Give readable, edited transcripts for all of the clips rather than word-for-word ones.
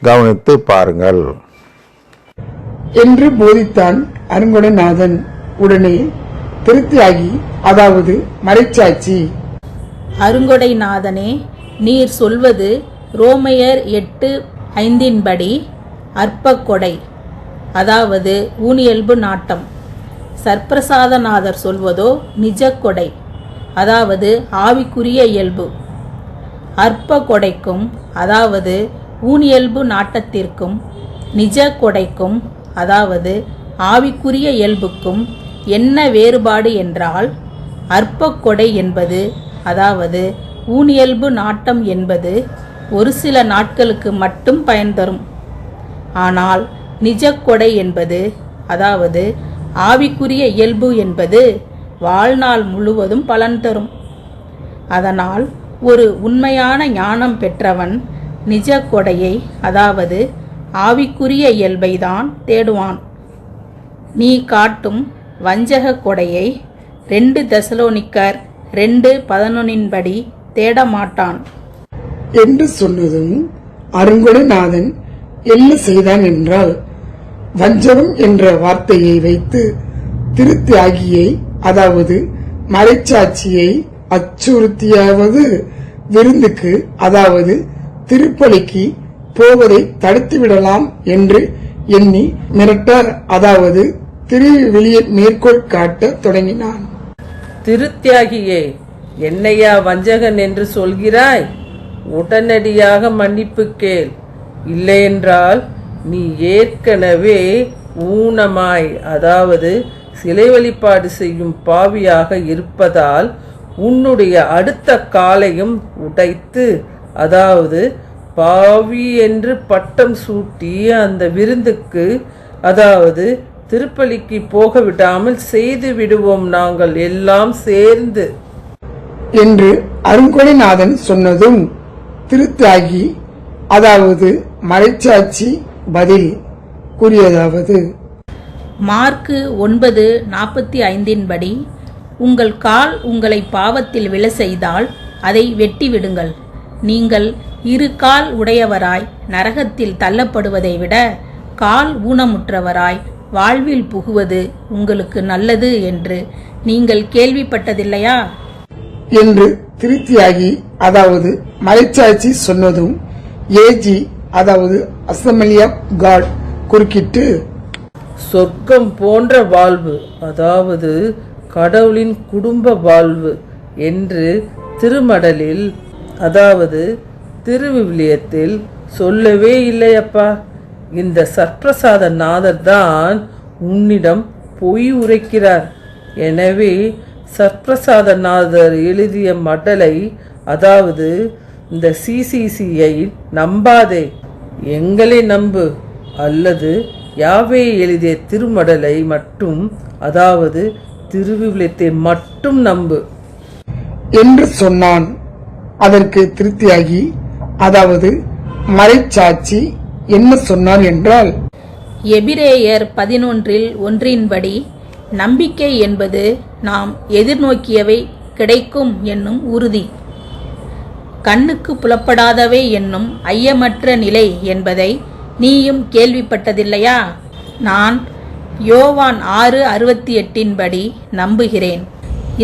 கவனித்து பாருங்கள் என்று போதித்தான் அருங்கொடைநாதன். உடனே திருத்தியாகி, அதாவது மறைச்சாட்சி, அருங்கொடைநாதனே, நீர் சொல்வது ரோமையர் 8:5 படி அற்ப கொடை, அதாவது ஊனியல்பு நாட்டம். சர்ப்பிரசாதநாதர் சொல்வதோ நிஜ கொடை, அதாவது ஆவிக்குரிய இயல்பு. அற்ப கொடைக்கும், அதாவது ஊனியல்பு நாட்டத்திற்கும், நிஜ கொடைக்கும், அதாவது ஆவிக்குரிய இயல்புக்கும் என்ன வேறுபாடு என்றால், அற்ப கொடை என்பது, அதாவது ஊனியல்பு நாட்டம் என்பது ஒரு சில நாட்களுக்கு மட்டும் பயன் தரும். ஆனால் நிஜ கொடை என்பது, அதாவது ஆவிக்குரிய இயல்பு என்பது வாழ்நாள் முழுவதும் பலன் தரும். அதனால் ஒரு உண்மையான ஞானம் பெற்றவன் நிஜ கொடையை, அதாவது ஆவிக்குரிய இயல்பை தான் தேடுவான். நீ காட்டும் வஞ்சக கொடையை 2 தெசலோனிக்கர் 2:11 படி தேட மாட்டான் என்று சொன்னதும் அருங்கொடைநாதன் என்ன செய்தான் என்றால், வஞ்சகம் என்ற வார்த்தையை வைத்து திருத்தியாகியை, அதாவது மறைச்சாட்சியை அச்சுறுத்தியாவது விருந்துக்கு, அதாவது திருப்பலிக்கு போவதை தடுத்துவிடலாம் என்று எண்ணி மிரட்டார், அதாவது திருவிழியை மேற்கோள் காட்ட தொடங்கினான். திருத்தியாகியே, என்னையா வஞ்சகன் என்று சொல்கிறாய்? உடனடியாக மன்னிப்பு கேள். இல்லையென்றால் நீ ஏற்கனவே ஊனமாய், அதாவது சிலை வழிபாடு செய்யும் பாவியாக இருப்பதால் உன்னுடைய அடுத்த காலையும் உடைத்து, அதாவது பாவி என்று பட்டம் சூட்டி அந்த விருந்துக்கு, அதாவது திருப்பலிக்கு போக விடாமல் செய்து விடுவோம் நாங்கள் எல்லாம் சேர்ந்து என்று அருங்கொடைநாதன் சொன்னதும் திருத்தியாகி, அதாவது மறைச்சாட்சி பதில் கூறியதாவது, மார்க்கு 9:45 படி, உங்கள் கால் உங்களை பாவத்தில் விழ செய்தால் அதை வெட்டி விடுங்கள். நீங்கள் 2 கால் உடையவராய் நரகத்தில் தள்ளப்படுவதை விட கால் ஊனமுற்றவராய் வாழ்வில் புகுவது உங்களுக்கு நல்லது என்று நீங்கள் கேள்விப்பட்டதில்லையா என்று திருத்தியாகி, அதாவது மறைச்சாட்சி சொன்னதும் ஏஜி, அதாவது அசெம்பிளி ஆஃப் காட் குறுக்கிட்டு, சொர்க்கம் போன்ற வாழ்வு, அதாவது கடவுளின் குடும்ப வாழ்வு என்று திருமடலில், அதாவது திருவிவிலியத்தில் சொல்லவே இல்லையப்பா. இந்த சர்ப்பிரசாத நாதர் தான் உன்னிடம் பொய் உரைக்கிறார். எனவே சர்ப்பிரசாத நாதர் எழுதிய மடலை, அதாவது இந்த சிசிசியை நம்பாதே, எங்களை நம்பு, அல்லது யாவே எழுதிய திருமடலை மட்டும், அதாவது திருவிவிலியத்தை மட்டும் நம்பு என்று சொன்னான். அதற்கு திருத்தியாகி, அதாவது மறைச்சாட்சி என்ன சொன்னார் என்றால், எபிரேயர் 11:1 படி, நம்பிக்கை என்பது நாம் எதிர்நோக்கியவை கிடைக்கும் என்னும் உறுதி, கண்ணுக்கு புலப்படாதவை என்னும் ஐயமற்ற நிலை என்பதை நீயும் கேள்விப்பட்டதில்லையா? நான் யோவான் 6:68 படி நம்புகிறேன்.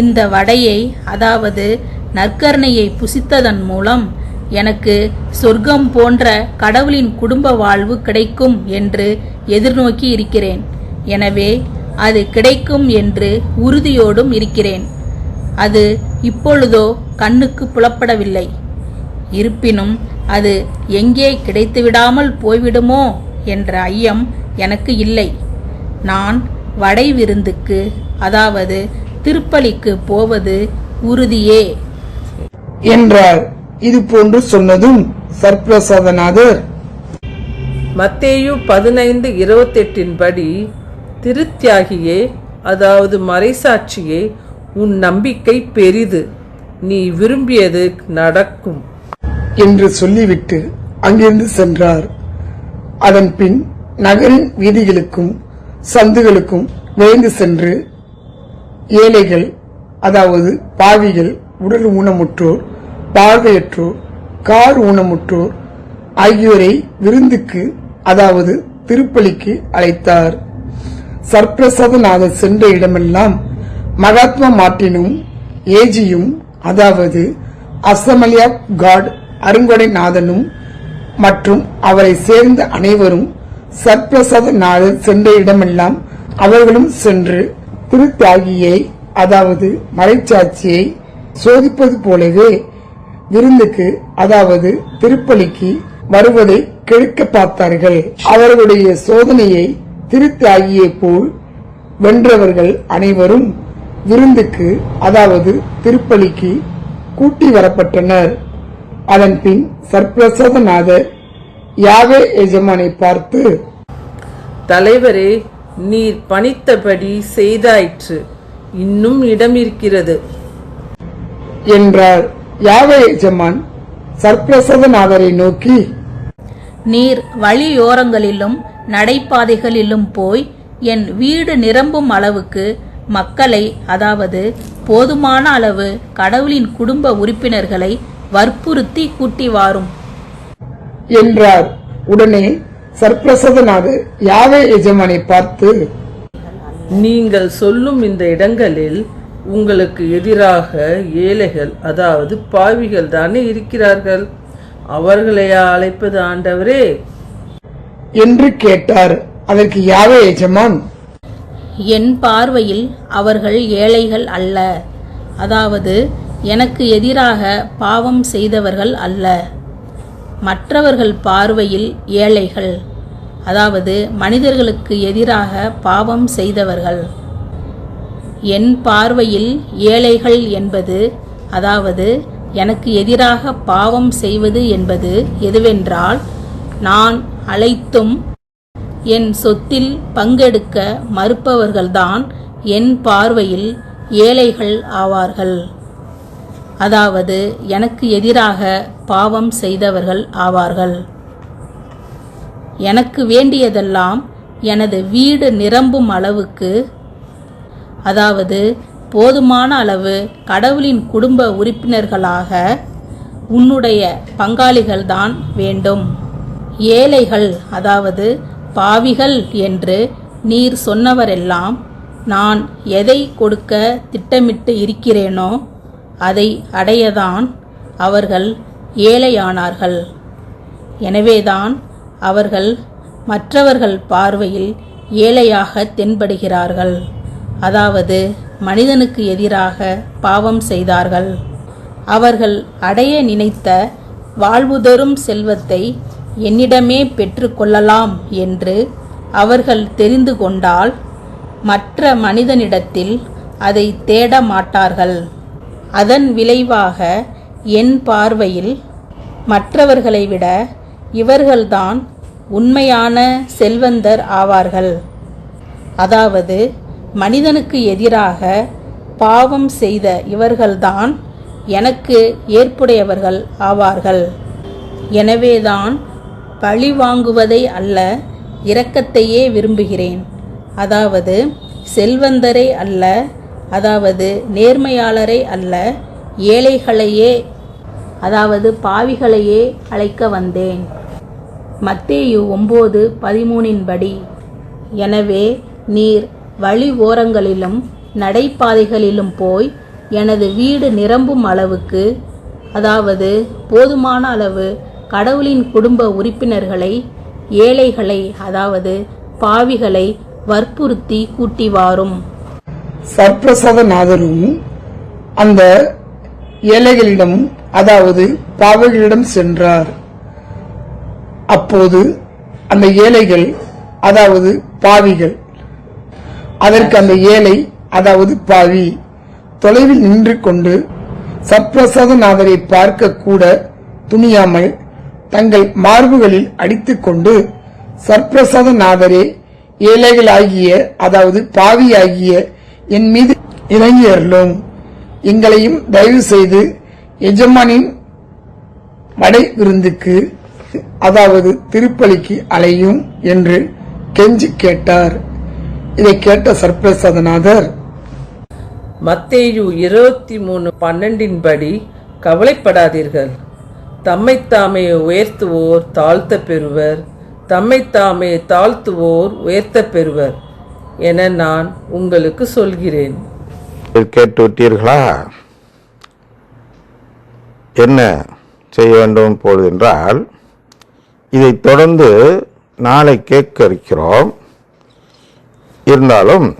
இந்த வடையை, அதாவது நற்கருணையை புசித்ததன் மூலம் எனக்கு சொர்க்கம் போன்ற கடவுளின் குடும்ப வாழ்வு கிடைக்கும் என்று எதிர்நோக்கி இருக்கிறேன். எனவே அது கிடைக்கும் என்று உறுதியோடும் இருக்கிறேன். அது இப்பொழுதோ கண்ணுக்கு புலப்படவில்லை. இருப்பினும் அது எங்கே கிடைத்துவிடாமல் போய்விடுமோ என்ற ஐயம் எனக்கு இல்லை. நான் வடை விருந்துக்கு, அதாவது திருப்பலிக்கு போவது உறுதியே என்றார். இது போன்று சொன்னதும் சர்ப்பிரசாதநாதர் மத்தேயு 15:28 படி, திருத்தியாகியே, அதாவது மறைசாட்சியே, உன் நம்பிக்கை பெரிது, நீ விரும்பியது நடக்கும் என்று சொல்லிவிட்டு அங்கிருந்து சென்றார். அதன் பின் நகரின் வீதிகளுக்கும் சந்துகளுக்கும் விரைந்து சென்று ஏழைகள், அதாவது பாவிகள், உடல் ஊனமுற்றோர், பார்வையற்றோர், கால் ஊனமுற்றோர், ஆகியோரை விருந்துக்கு அதாவது திருப்பலிக்கு அழைத்தார். சர்ப்பிரசாதநாதர் சென்ற இடமெல்லாம் மகாத்மா மார்ட்டினும் ஏஜியும் அதாவது அசெம்பிளி ஆஃப் காட் அருங்கொடைநாதனும் மற்றும் அவரை சேர்ந்த அனைவரும் சர்ப்பிரசாதநாதர் சென்ற இடமெல்லாம் அவர்களும் சென்று திருத்தியாகியை அதாவது மறைச்சாட்சியை சோதிப்பது போலவே விருந்துக்கு அதாவது திருப்பலிக்கு வருவதை கெடுக்க பார்த்தார்கள். அவர்களுடைய சோதனையை திருத்தியாகியை போல் வென்றவர்கள் அனைவரும் விருந்துக்கு அதாவது திருப்பலிக்கு கூட்டி வரப்பட்டனர். அதன்பின் சர்ப்பிரசாதநாதர் யாவே எஜமானை பார்த்து, தலைவரே, நீர் பணித்தபடி செய்தாயிற்று, இன்னும் இடம் இருக்கிறது என்றார். யாவே எஜமான் சர்ப்பிரசாதநாதரை நோக்கி, நீர் வழியோரங்களிலும் நடைபாதைகளிலும் போய் என் வீடு நிரம்பும் அளவுக்கு மக்களை அதாவது போதுமான அளவு கடவுளின் குடும்ப உறுப்பினர்களை வற்புறுத்தி கூட்டி வாரும் என்றார். உடனே சர்ப்பிரசாதநாதர் யாவே எஜமானை பார்த்து, நீங்கள் சொல்லும் இந்த இடங்களில் உங்களுக்கு எதிராக ஏழைகள் அதாவது பாவிகள் தானே இருக்கிறார்கள், அவர்களையா அழைப்பது ஆண்டவரே என்று கேட்டார். அதற்கு யாவே எஜமான், என் பார்வையில் அவர்கள் ஏழைகள் அல்ல, அதாவது எனக்கு எதிராக பாவம் செய்தவர்கள் அல்ல. மற்றவர்கள் பார்வையில் ஏழைகள், அதாவது மனிதர்களுக்கு எதிராக பாவம் செய்தவர்கள். என் பார்வையில் ஏழைகள் என்பது அதாவது எனக்கு எதிராக பாவம் செய்வது என்பது எதுவென்றால், நான் அழைத்தும் என் சொத்தில் பங்கெடுக்க மறுப்பவர்கள்தான் என் பார்வையில் ஏழைகள் ஆவார்கள், அதாவது எனக்கு எதிராக பாவம் செய்தவர்கள் ஆவார்கள். எனக்கு வேண்டியதெல்லாம் எனது வீடு நிரம்பும் அளவுக்கு அதாவது போதுமான அளவு கடவுளின் குடும்ப உறுப்பினர்களாக உன்னுடைய பங்காளிகள்தான் வேண்டும். ஏழைகள் அதாவது பாவிகள் என்று நீர் சொன்னவரெல்லாம் நான் எதை கொடுக்க திட்டமிட்டு இருக்கிறேனோ அதை அடையதான் அவர்கள் ஏழையானார்கள். எனவேதான் அவர்கள் மற்றவர்கள் பார்வையில் ஏழையாக தென்படுகிறார்கள், அதாவது மனிதனுக்கு எதிராக பாவம் செய்தார்கள். அவர்கள் அடைய நினைத்த வாழ்வுதரும் செல்வத்தை என்னிடமே பெற்றுக்கொள்ளலாம் என்று அவர்கள் தெரிந்து கொண்டால் மற்ற மனிதனிடத்தில் அதை தேட மாட்டார்கள். அதன் விளைவாக என் பார்வையில் மற்றவர்களை விட இவர்கள்தான் உண்மையான செல்வந்தர் ஆவார்கள், அதாவது மனிதனுக்கு எதிராக பாவம் செய்த இவர்கள்தான் எனக்கு ஏற்புடையவர்கள் ஆவார்கள். எனவேதான் பழி வாங்குவதை அல்ல, இரக்கத்தையே விரும்புகிறேன், அதாவது செல்வந்தரை அல்ல, அதாவது நேர்மையாளரை அல்ல, ஏழைகளையே அதாவது பாவிகளையே அழைக்க வந்தேன். மத்தேயு 9:13 படி, எனவே நீர் வழி ஓரங்களிலும் நடைபாதைகளிலும் போய் எனது வீடு நிரம்பும் அளவுக்கு அதாவது போதுமான அளவு கடவுளின் குடும்ப உறுப்பினர்களை ஏழைகளை அதாவது பாவிகளை வற்புறுத்தி கூட்டி வாரும். சர்ப்பிரசாதநாதரும் அந்த ஏழைகளிடம் அதாவது பாவிகளிடம் சென்றார். அப்போது அந்த ஏழைகள் அதாவது பாவிகள், அதற்கு அந்த ஏழை அதாவது பாவி தொலைவில் நின்று கொண்டு சர்ப்பிரசாதநாதரை பார்க்க கூட துணியாமல் தங்கள் மார்புகளில் அடித்துக் கொண்டு, சர்ப்பிரசாதநாதரே, ஏழைகளாகிய அதாவது பாவியாகிய என் மீது இறங்கி அருளும், எங்களையும் தயவு செய்து எஜமானின் மடை விருந்துக்கு அதாவது திருப்பலிக்கு அலையும் என்று கெஞ்சி கேட்டார். இதை கேட்ட சர்ப்பிரசாதநாதர், மத்தேயு 23:12 படி, கவலைப்படாதீர்கள், தம்மைத்தாமே உயர்த்துவோர் தாழ்த்த பெறுவர், தம்மைத்தாமே தாழ்த்துவோர் உயர்த்த பெறுவர் என நான் உங்களுக்கு சொல்கிறேன். கேட்டுவிட்டீர்களா? என்ன செய்ய வேண்டும் இப்பொழுது என்றால், இதைத் தொடர்ந்து நாளை கேட்க இருக்கிறோம். இருந்தாலும்